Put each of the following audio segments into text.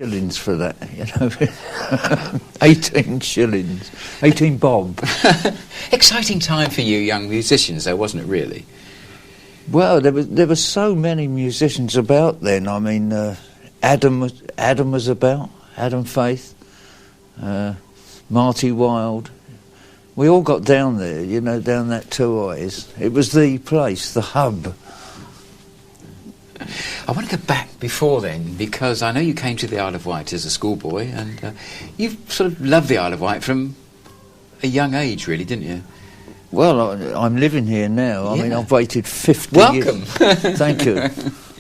shillings for that, you know. 18 shillings. 18 bob. Exciting time for you young musicians, though, wasn't it, really? Well, there were so many musicians about then. I mean, Adam was about, Adam Faith, Marty Wilde. We all got down there, you know, down that Two Eyes. It was the place, the hub. I want to go back before then, because I know you came to the Isle of Wight as a schoolboy, and you've sort of loved the Isle of Wight from a young age, really, didn't you? Well, I'm living here now. I mean, I've waited 50 Welcome. years. Thank you.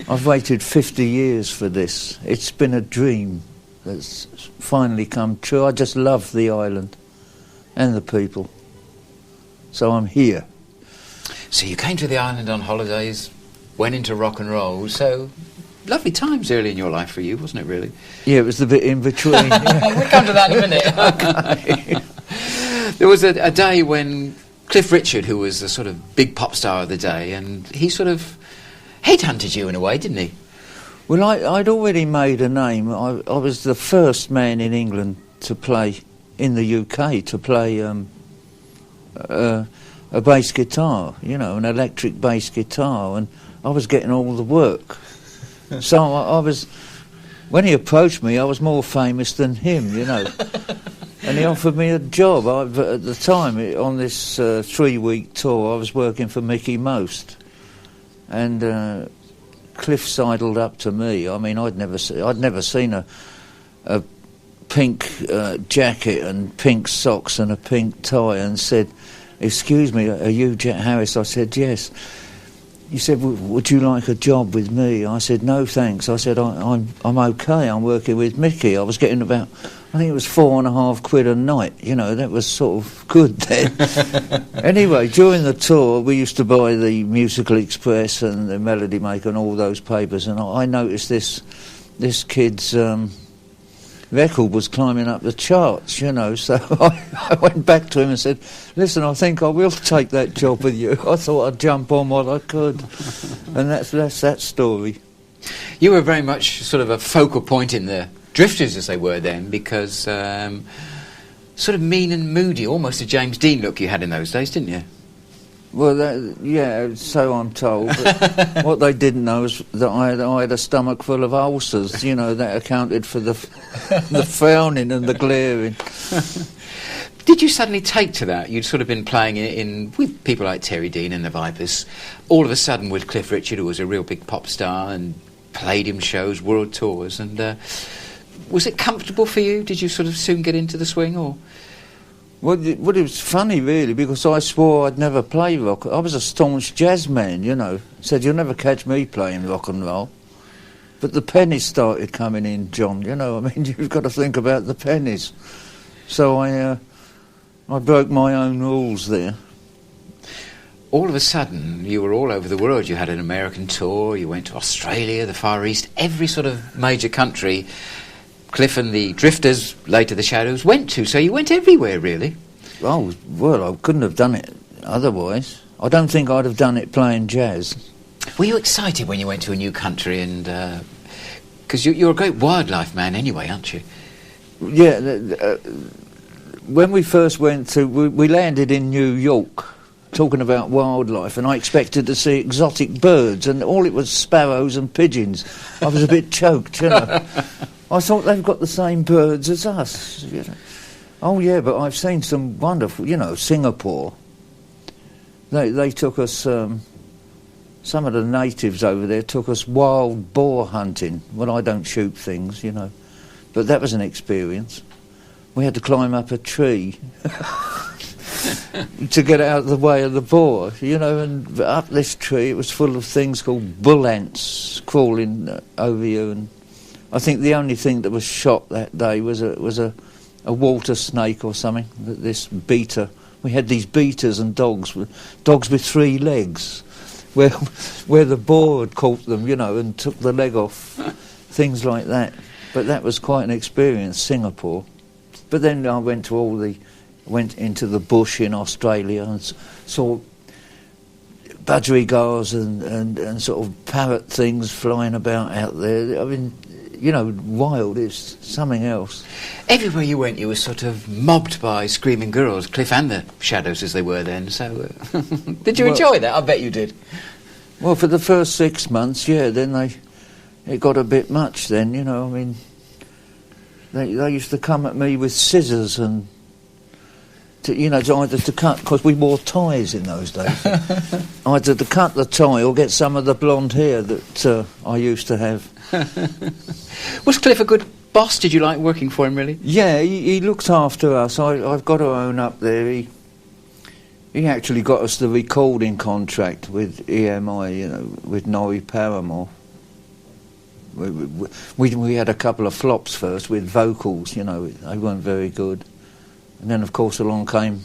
I've waited 50 years for this. It's been a dream that's finally come true. I just love the island and the people. So I'm here. So you came to the island on holidays, went into rock and roll, so lovely times early in your life for you, wasn't it, really? Yeah, it was the bit in between. Yeah. We'll come to that in a minute. Okay. There was a day when Cliff Richard, who was the sort of big pop star of the day, and he sort of headhunted you in a way, didn't he? Well, I'd already made a name. I was the first man in England to play, in the UK, to play a bass guitar, you know, an electric bass guitar, and I was getting all the work. So I was, when he approached me, I was more famous than him, you know. And he offered me a job. At the time, on this 3-week tour, I was working for Mickey Most. And Cliff sidled up to me. I mean, I'd never seen a pink jacket and pink socks and a pink tie, and said, "Excuse me, are you Jet Harris?" I said, "Yes." He said, "Would you like a job with me?" I said, "No, thanks." I said, I'm okay. I'm working with Mickey. I was getting about, I think it was £4.50 a night. You know, that was sort of good then. Anyway, during the tour, we used to buy the Musical Express and the Melody Maker and all those papers, and I noticed this kid's record was climbing up the charts, you know, so I went back to him and said, "Listen, I think I will take that job with you." I thought I'd jump on what I could. And that's that story. You were very much sort of a focal point in the Drifters, as they were then, because sort of mean and moody, almost a James Dean look you had in those days, didn't you? Well, yeah, so I'm told. But what they didn't know is that I had a stomach full of ulcers. You know, that accounted for the frowning and the glaring. Did you suddenly take to that? You'd sort of been playing in with people like Terry Dean and the Vipers. All of a sudden, with Cliff Richard, who was a real big pop star and played him shows, world tours, and was it comfortable for you? Did you sort of soon get into the swing, or? Well, it was funny, really, because I swore I'd never play rock. I was a staunch jazz man, you know. Said, "You'll never catch me playing rock and roll." But the pennies started coming in, John, you know. I mean, you've got to think about the pennies. So I broke my own rules there. All of a sudden, you were all over the world. You had an American tour, you went to Australia, the Far East, every sort of major country Cliff and the Drifters, later the Shadows, went to. So you went everywhere, really. Oh, well, I couldn't have done it otherwise. I don't think I'd have done it playing jazz. Were you excited when you went to a new country? And because you're a great wildlife man anyway, aren't you? Yeah, when we first went to, we landed in New York, talking about wildlife, and I expected to see exotic birds, and all it was sparrows and pigeons. I was a bit choked, you know. I thought they've got the same birds as us. You know. Oh yeah, but I've seen some wonderful, you know, Singapore. They took us, some of the natives over there took us wild boar hunting. Well, I don't shoot things, you know, but that was an experience. We had to climb up a tree to get out of the way of the boar, you know, and up this tree it was full of things called bull ants crawling over you, and I think the only thing that was shot that day was a water snake or something. This beater. We had these beaters and dogs with 3 legs, where the boar had caught them, you know, and took the leg off. Things like that. But that was quite an experience, Singapore. But then I went into the bush in Australia and saw budgerigars and sort of parrot things flying about out there. I mean, you know, wild. It's something else. Everywhere you went, you were sort of mobbed by screaming girls, Cliff and the Shadows as they were then. So, did you enjoy that? I bet you did. Well, for the first 6 months, yeah. Then it got a bit much. Then, you know, I mean, they used to come at me with scissors and, either to cut, because we wore ties in those days. Either to cut the tie or get some of the blonde hair that I used to have. Was Cliff a good boss? Did you like working for him, really? Yeah, he looked after us. I've got to own up there. He actually got us the recording contract with EMI, you know, with Norrie Paramore. We had a couple of flops first with vocals, you know, they weren't very good. And then, of course, along came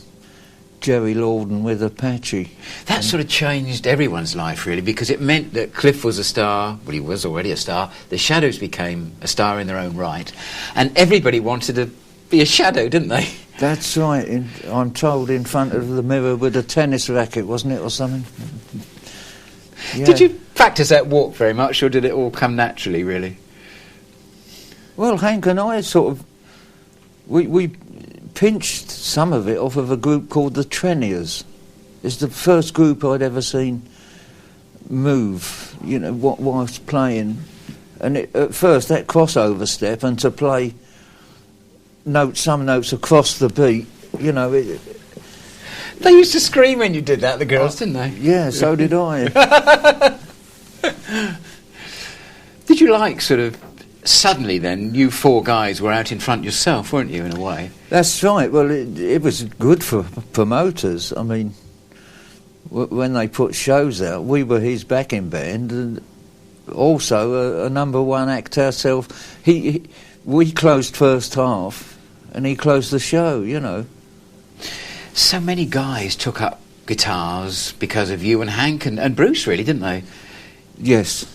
Jerry Lorden with Apache. That sort of changed everyone's life, really, because it meant that Cliff was a star. Well, he was already a star. The Shadows became a star in their own right. And everybody wanted to be a Shadow, didn't they? That's right. I'm told in front of the mirror with a tennis racket, wasn't it, or something? Yeah. Did you practice that walk very much, or did it all come naturally, really? Well, Hank and I sort of... We pinched some of it off of a group called the Treniers. It's the first group I'd ever seen move, you know, whilst playing. And at first, that crossover step, and to play some notes across the beat, you know... They used to scream when you did that, the girls, didn't they? Yeah, so did I. Did you like sort of... Suddenly then, you four guys were out in front yourself, weren't you, in a way? That's right. Well, it was good for promoters. I mean, when they put shows out, we were his backing band, and also a number one act ourselves. We closed first half, and he closed the show, you know. So many guys took up guitars because of you and Hank and Bruce, really, didn't they? Yes.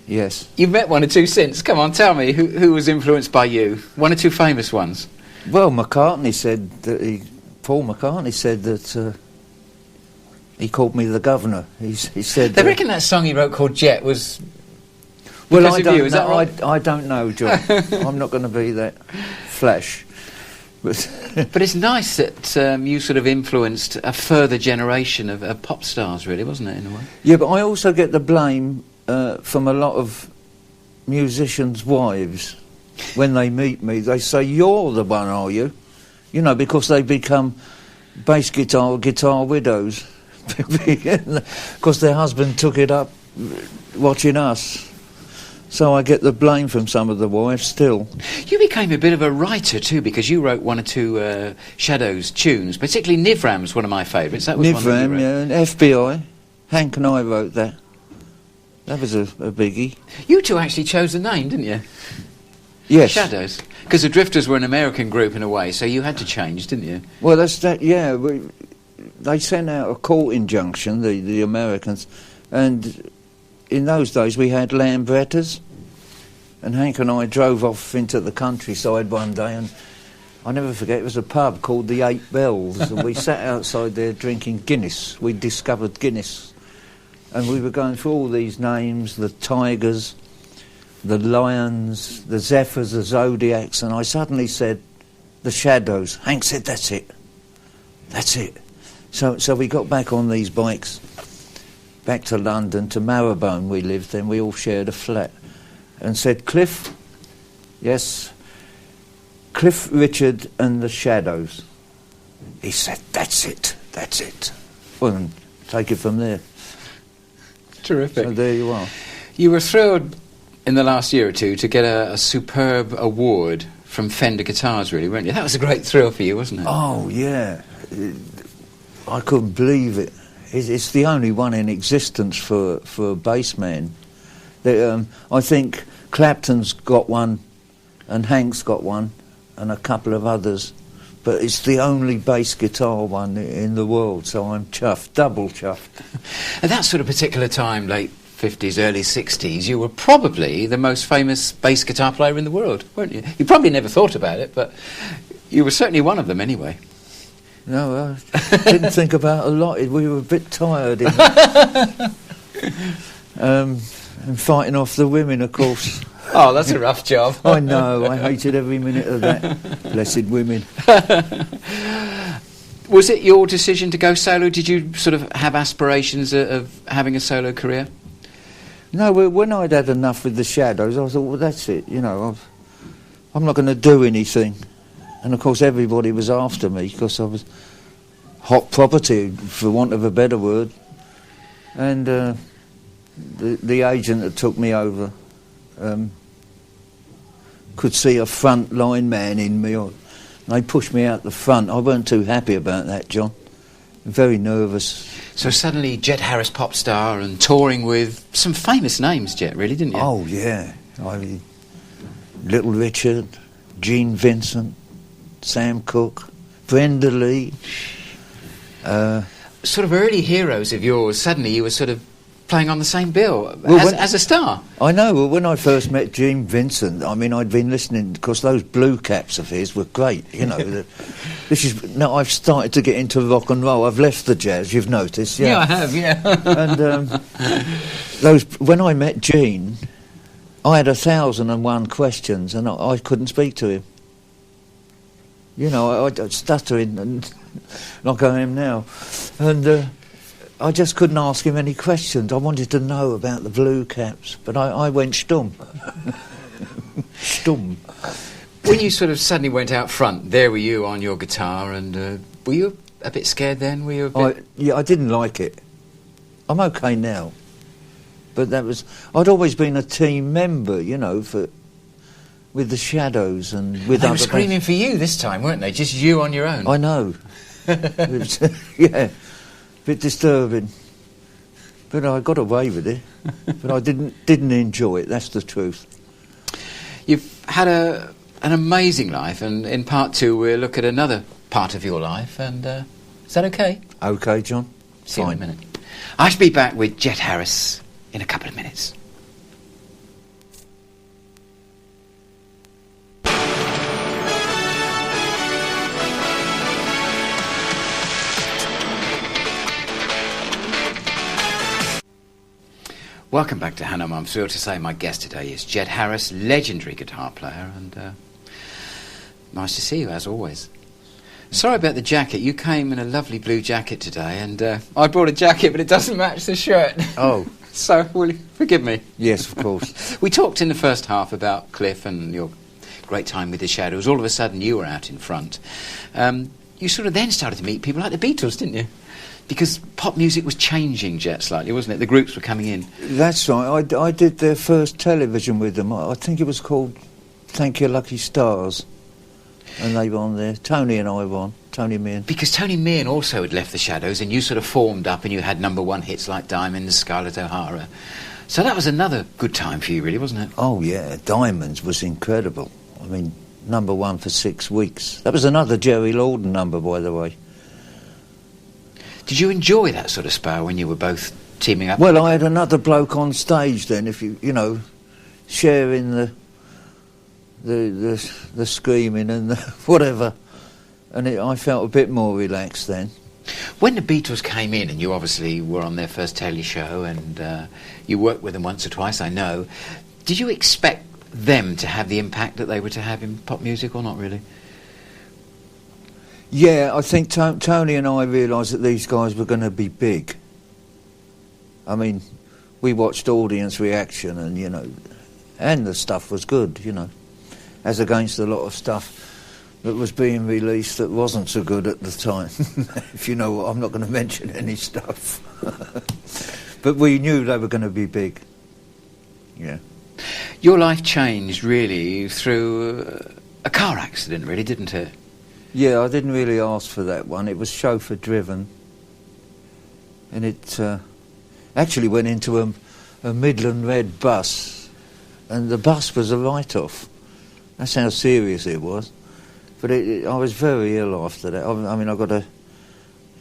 Yes. You've met one or two since. Come on, tell me, who was influenced by you? One or two famous ones? Well, Paul McCartney said that he called me the governor. He said... They reckon that song he wrote called Jet was... Well, I don't know. Is that right? I don't know, John. I'm not going to be that flash. But it's nice that you sort of influenced a further generation of pop stars, really, wasn't it, in a way? Yeah, but I also get the blame... from a lot of musicians' wives, when they meet me, they say, "You're the one, are you?" You know, because they become bass guitar widows, because their husband took it up watching us. So I get the blame from some of the wives still. You became a bit of a writer too, because you wrote one or two Shadows tunes, particularly Nivram's one of my favourites. That was one that you wrote. Yeah, and FBI. Hank and I wrote that. That was a biggie. You two actually chose the name, didn't you? Yes. Shadows. Because the Drifters were an American group in a way, so you had to change, didn't you? Well, that's that, yeah. They sent out a court injunction, the Americans, and in those days we had Lambrettas, and Hank and I drove off into the countryside one day, and I never forget, it was a pub called the Eight Bells, and we sat outside there drinking Guinness. We discovered Guinness. And we were going through all these names, the Tigers, the Lions, the Zephyrs, the Zodiacs, and I suddenly said, the Shadows. Hank said, that's it. That's it. So we got back on these bikes, back to London, to Marrowbone we lived then, we all shared a flat, and said, Cliff, yes, Cliff Richard and the Shadows. He said, that's it. Well, and take it from there. Terrific. So there you are. You were thrilled in the last year or two to get a superb award from Fender Guitars, really, weren't you? That was a great thrill for you, wasn't it? Oh, yeah. I couldn't believe it. It's the only one in existence for a bass man. I think Clapton's got one, and Hank's got one, and a couple of others. But it's the only bass guitar one in the world, so I'm chuffed, double chuffed. At that sort of particular time, late 50s, early 60s, you were probably the most famous bass guitar player in the world, weren't you? You probably never thought about it, but you were certainly one of them anyway. No, I didn't think about a lot. We were a bit tired. And fighting off the women, of course. Oh, that's a rough job. I know, I hated every minute of that. Blessed women. Was it your decision to go solo? Did you sort of have aspirations of having a solo career? No, when I'd had enough with the Shadows, I thought, well, that's it, you know, I'm not going to do anything. And of course everybody was after me because I was hot property, for want of a better word. And the agent that took me over could see a front line man in me. And they pushed me out the front. I weren't too happy about that, John. Very nervous. So suddenly Jet Harris, pop star, and touring with some famous names, Jet, really, didn't you? Oh, yeah. Little Richard, Gene Vincent, Sam Cooke, Brenda Lee. Sort of early heroes of yours, suddenly you were sort of playing on the same bill as a star. I know. Well, when I first met Gene Vincent, I mean, I'd been listening, because those blue caps of his were great, you know. Now I've started to get into rock and roll. I've left the jazz, you've noticed. Yeah, I have, yeah. And when I met Gene, I had 1,001 questions, and I couldn't speak to him. You know, I'd stuttering, and like I am now. And I just couldn't ask him any questions. I wanted to know about the blue caps, but I went stum. Stum. When you sort of suddenly went out front, there were you on your guitar, and were you a bit scared then? Were you a bit... Yeah, I didn't like it. I'm okay now. But I'd always been a team member, you know, with the Shadows and with They other were screaming for you this time, weren't they? Just you on your own. I know. Yeah. Bit disturbing, but I got away with it. But I didn't enjoy it. That's the truth. You've had an amazing life, and in part two we'll look at another part of your life. And is that okay? Okay, John. See you in a minute. I shall be back with Jet Harris in a couple of minutes. Welcome back to Hannam. I'm thrilled to say my guest today is Jet Harris, legendary guitar player, and nice to see you, as always. Sorry about the jacket. You came in a lovely blue jacket today, and I brought a jacket, but it doesn't match the shirt. Oh. So, will you forgive me? Yes, of course. We talked in the first half about Cliff and your great time with the Shadows. All of a sudden, you were out in front. You sort of then started to meet people like the Beatles, didn't you? Because pop music was changing, Jet, slightly, wasn't it? The groups were coming in. That's right. I did their first television with them. I think it was called Thank Your Lucky Stars. And they were on there. Tony and I were on. Tony Meehan. Because Tony Meehan also had left the Shadows, and you sort of formed up and you had #1 hits like Diamonds, Scarlett O'Hara. So that was another good time for you, really, wasn't it? Oh, yeah. Diamonds was incredible. I mean, #1 for 6 weeks. That was another Jerry Lorden number, by the way. Did you enjoy that sort of spell when you were both teaming up? Well, I had another bloke on stage then, if you know, sharing the screaming and the whatever, and I felt a bit more relaxed then. When the Beatles came in, and you obviously were on their first telly show, and you worked with them once or twice, I know, did you expect them to have the impact that they were to have in pop music, or not really? Yeah, I think Tony and I realised that these guys were going to be big. I mean, we watched audience reaction, and you know, and the stuff was good, you know, as against a lot of stuff that was being released that wasn't so good at the time. If you know what, I'm not going to mention any stuff. But we knew they were going to be big. Yeah. Your life changed really through a car accident, really, didn't it? Yeah, I didn't really ask for that one. It was chauffeur driven, and it actually went into a Midland Red bus, and the bus was a write-off. That's how serious it was. But I was very ill after that. I mean, I got a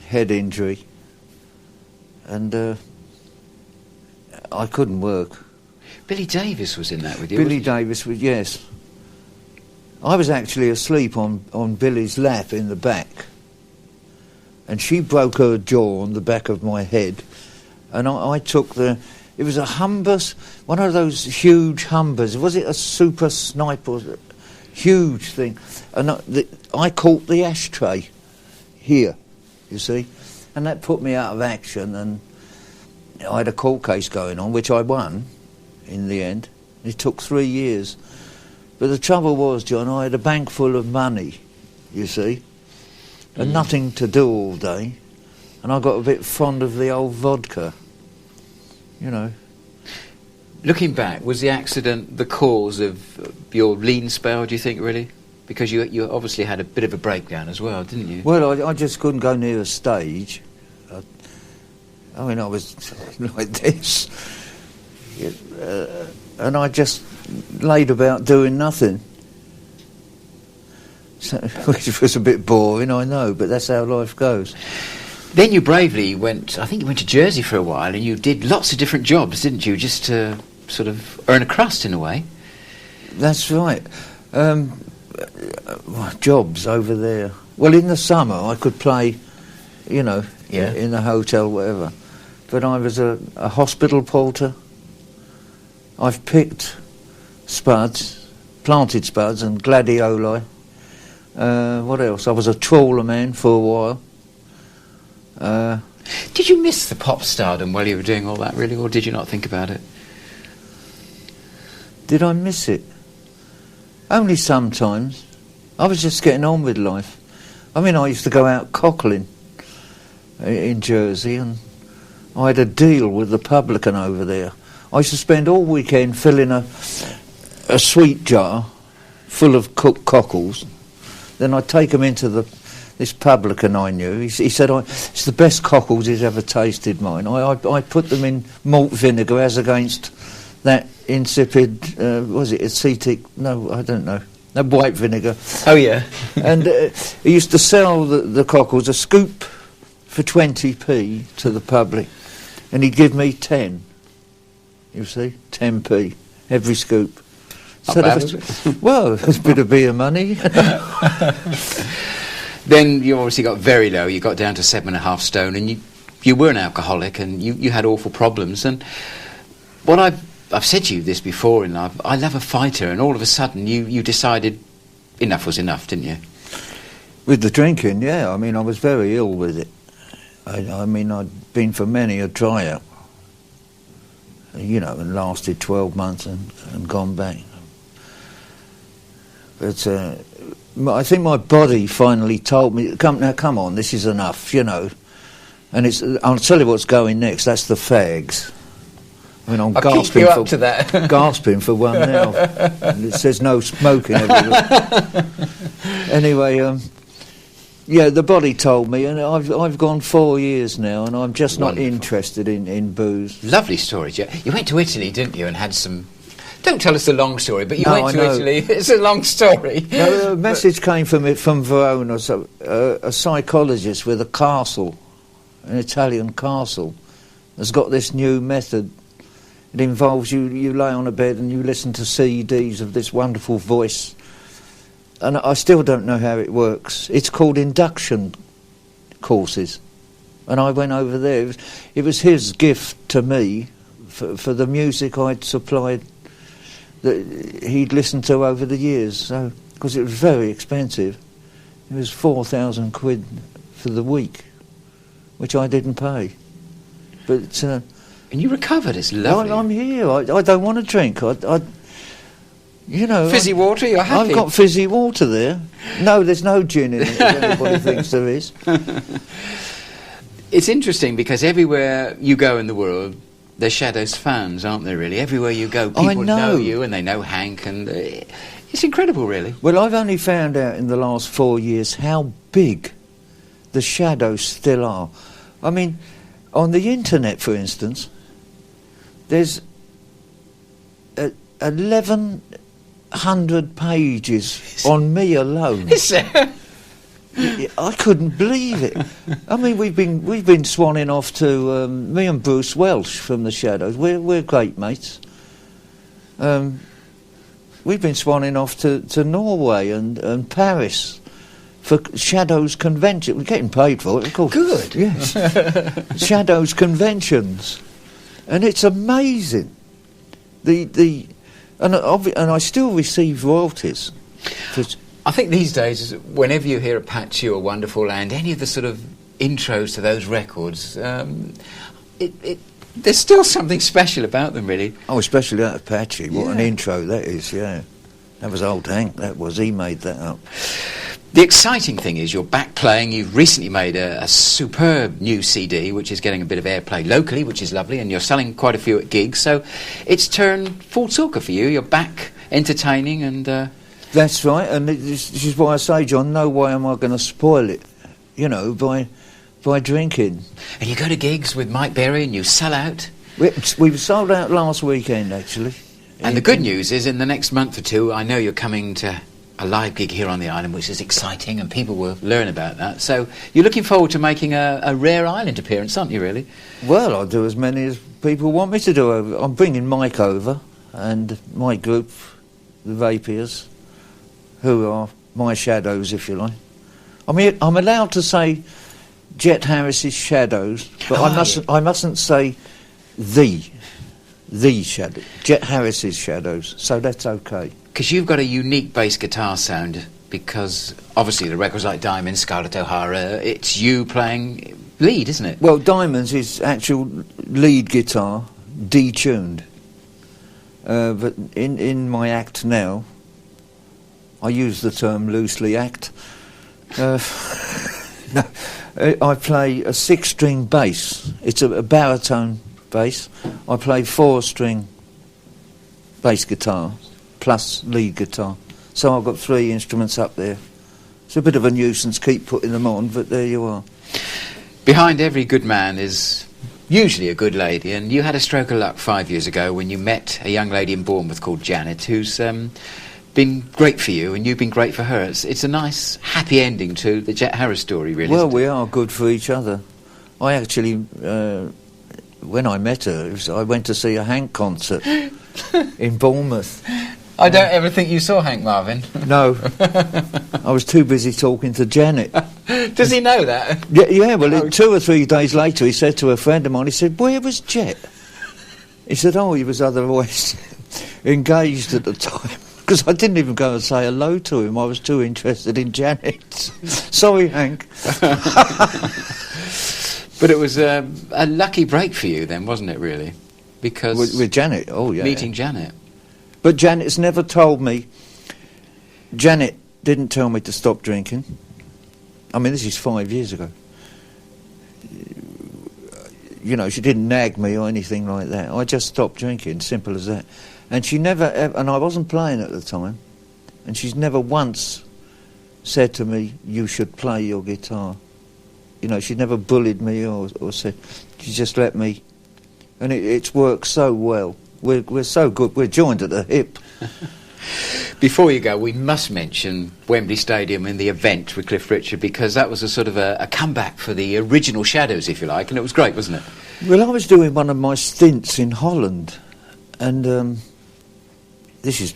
head injury, and I couldn't work. Billy Davis was in that with you, Billy Davis was, yes. I was actually asleep on Billy's lap in the back, and she broke her jaw on the back of my head, and I took the It was a Humbers, one of those huge Humbers. Was it a Super Sniper? Huge thing. And I caught the ashtray here, you see. And that put me out of action, and I had a court case going on, which I won in the end. It took 3 years. But the trouble was, John, I had a bank full of money, you see, and nothing to do all day. And I got a bit fond of the old vodka, you know. Looking back, was the accident the cause of your lean spell, do you think, really? Because you obviously had a bit of a breakdown as well, didn't you? Well, I just couldn't go near a stage. I mean, I was like this. And I just laid about doing nothing. So, which was a bit boring, I know, but that's how life goes. Then you bravely went, I think you went to Jersey for a while, and you did lots of different jobs, didn't you, just to sort of earn a crust in a way? That's right. Jobs over there. Well, in the summer I could play, you know, in the hotel, whatever. But I was a hospital porter. I've picked spuds, planted spuds and gladioli. What else? I was a trawler man for a while. Did you miss the pop stardom while you were doing all that, really, or did you not think about it? Did I miss it? Only sometimes. I was just getting on with life. I mean, I used to go out cockling in Jersey, and I had a deal with the publican over there. I used to spend all weekend filling a sweet jar full of cooked cockles. Then I'd take them into this publican I knew. He said, it's the best cockles he's ever tasted, mine. I put them in malt vinegar as against that insipid, was it acetic? No, I don't know. No, white vinegar. Oh, yeah. And he used to sell the cockles, a scoop for 20p to the public. And he'd give me 10. You see? 10p, every scoop. Not bad, is it? Well, it's a bit of beer money. Then you obviously got very low. You got down to 7.5 stone, and you were an alcoholic, and you had awful problems. And what I've said to you this before in life, I love a fighter, and all of a sudden you decided enough was enough, didn't you? With the drinking, yeah. I mean, I was very ill with it. I mean, I'd been for many a tryout, you know, and lasted 12 months and gone back. But I think my body finally told me, come on, this is enough, you know. And I'll tell you what's going next, that's the fags. I mean, I'm gasping up to that. Gasping for one now. And it says no smoking everywhere. Anyway, yeah, the body told me, and I've gone 4 years now, and I'm just not interested in booze. Lovely story, Jeff. You went to Italy, didn't you, and had some... Don't tell us the long story, but you went to Italy. It's a long story. No, a message came from Verona, a psychologist with a castle, an Italian castle, has got this new method. It involves you lay on a bed and you listen to CDs of this wonderful voice. And I still don't know how it works. It's called induction courses. And I went over there. It was his gift to me for the music I'd supplied that he'd listened to over the years. So, because it was very expensive. It was 4,000 quid for the week, which I didn't pay. But... and you recovered, it's lovely. I'm here. I don't want to drink. You know... Fizzy water, you're happy? I've got fizzy water there. No, there's no gin in it, as anybody thinks there is. It's interesting because everywhere you go in the world, there's Shadows fans, aren't there, really? Everywhere you go, people know you and they know Hank, and it's incredible, really. Well, I've only found out in the last 4 years how big the Shadows still are. I mean, on the internet, for instance, there's 1,100 pages on me alone. Is there? I couldn't believe it. I mean, we've been swanning off to me and Bruce Welsh from the Shadows. We're great mates. We've been swanning off to Norway and Paris for Shadows convention. We're getting paid for it, of course. Good. Yes. Shadows conventions. and it's amazing. And I still receive royalties. I think these days, whenever you hear Apache or Wonderful Land, any of the sort of intros to those records, there's still something special about them, really. Oh, especially that Apache. What an intro that is, yeah. That was old Hank, he made that up. The exciting thing is you're back playing. You've recently made a superb new CD, which is getting a bit of airplay locally, which is lovely, and you're selling quite a few at gigs. So it's turned full circle for you. You're back entertaining and... That's right, and this is why I say, John, no way am I going to spoil it, by drinking. And you go to gigs with Mike Berry and you sell out? We sold out last weekend, actually. And the good news is, in the next month or two, I know you're coming to a live gig here on the island, which is exciting, and people will learn about that. So you're looking forward to making a rare island appearance, aren't you, really? Well, I'll do as many as people want me to do. I'm bringing Mike over, and my group, the Vapiers, who are my shadows, if you like. I mean, I'm allowed to say Jet Harris's shadows, but I mustn't say the shadow, Jet Harris's shadows, so that's okay. Because you've got a unique bass guitar sound, because obviously the records like Diamonds, Scarlett O'Hara, it's you playing lead, isn't it? Well, Diamonds is actual lead guitar, detuned. But in my act now, I use the term loosely act. No, I play a 6-string bass. It's a baritone bass. I play 4-string bass guitar plus lead guitar. So I've got 3 instruments up there. It's a bit of a nuisance, keep putting them on, but there you are. Behind every good man is usually a good lady, and you had a stroke of luck 5 years ago when you met a young lady in Bournemouth called Janet, who's been great for you, and you've been great for her. It's a nice, happy ending to the Jet Harris story, really. Well, we are good for each other. I actually, when I met her, I went to see a Hank concert in Bournemouth. I don't ever think you saw Hank, Marvin. No. I was too busy talking to Janet. Does he know that? Yeah, well, 2 or 3 days later, he said to a friend of mine, he said, "Where was Jet?" He said, "Oh, he was otherwise engaged at the time." Because I didn't even go and say hello to him. I was too interested in Janet. Sorry, Hank. But it was a lucky break for you then, wasn't it, really? Because with Janet, oh yeah. Meeting Janet. But Janet's never told me... Janet didn't tell me to stop drinking. I mean, this is 5 years ago. She didn't nag me or anything like that. I just stopped drinking, simple as that. And she never, and I wasn't playing at the time, and she's never once said to me, "You should play your guitar." She never bullied me or said, she just let me, and it's worked so well. We're so good, we're joined at the hip. Before you go, we must mention Wembley Stadium and the event with Cliff Richard, because that was a sort of a comeback for the original Shadows, if you like, and it was great, wasn't it? Well, I was doing one of my stints in Holland, and this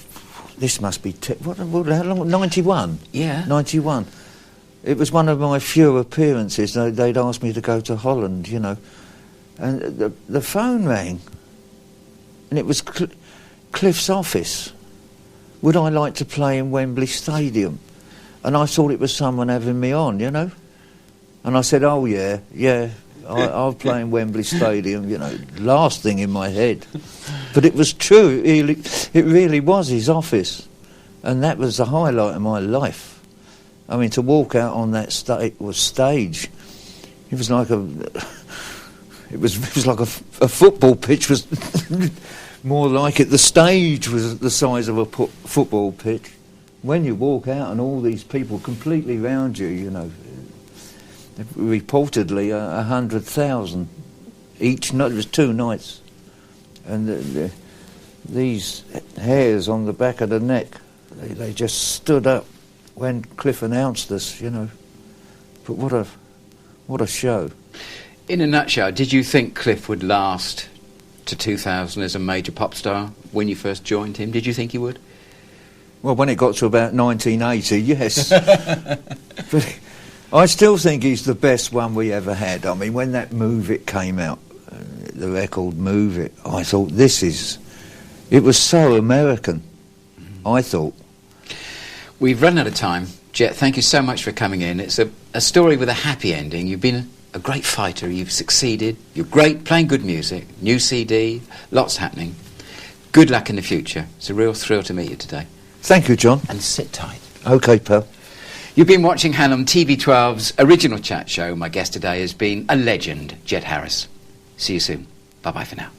must be how long? 91. Yeah, 91. It was one of my few appearances. They'd asked me to go to Holland, and the phone rang, and it was Cliff's office. Would I like to play in Wembley Stadium? And I thought it was someone having me on, And I said, "Oh yeah, I'll play in Wembley Stadium," last thing in my head. But it was true, it really was his office. And that was the highlight of my life. I mean, to walk out on that stage, it was like it was like a football pitch was more like it. The stage was the size of a football pitch. When you walk out and all these people completely round you, reportedly 100,000 each night. It was 2 nights, and these hairs on the back of the neck, they just stood up when Cliff announced us, But what a show! In a nutshell, did you think Cliff would last to 2000 as a major pop star when you first joined him? Did you think he would? Well, when it got to about 1980, yes. But I still think he's the best one we ever had. I mean, when that Move It came out, the record, Move It. I thought, it was so American, I thought. We've run out of time. Jet, thank you so much for coming in. It's a story with a happy ending. You've been a great fighter. You've succeeded. You're great, playing good music. New CD, lots happening. Good luck in the future. It's a real thrill to meet you today. Thank you, John. And sit tight. OK, pal. You've been watching Hannam TV12's original chat show. My guest today has been a legend, Jet Harris. See you soon. Bye-bye for now.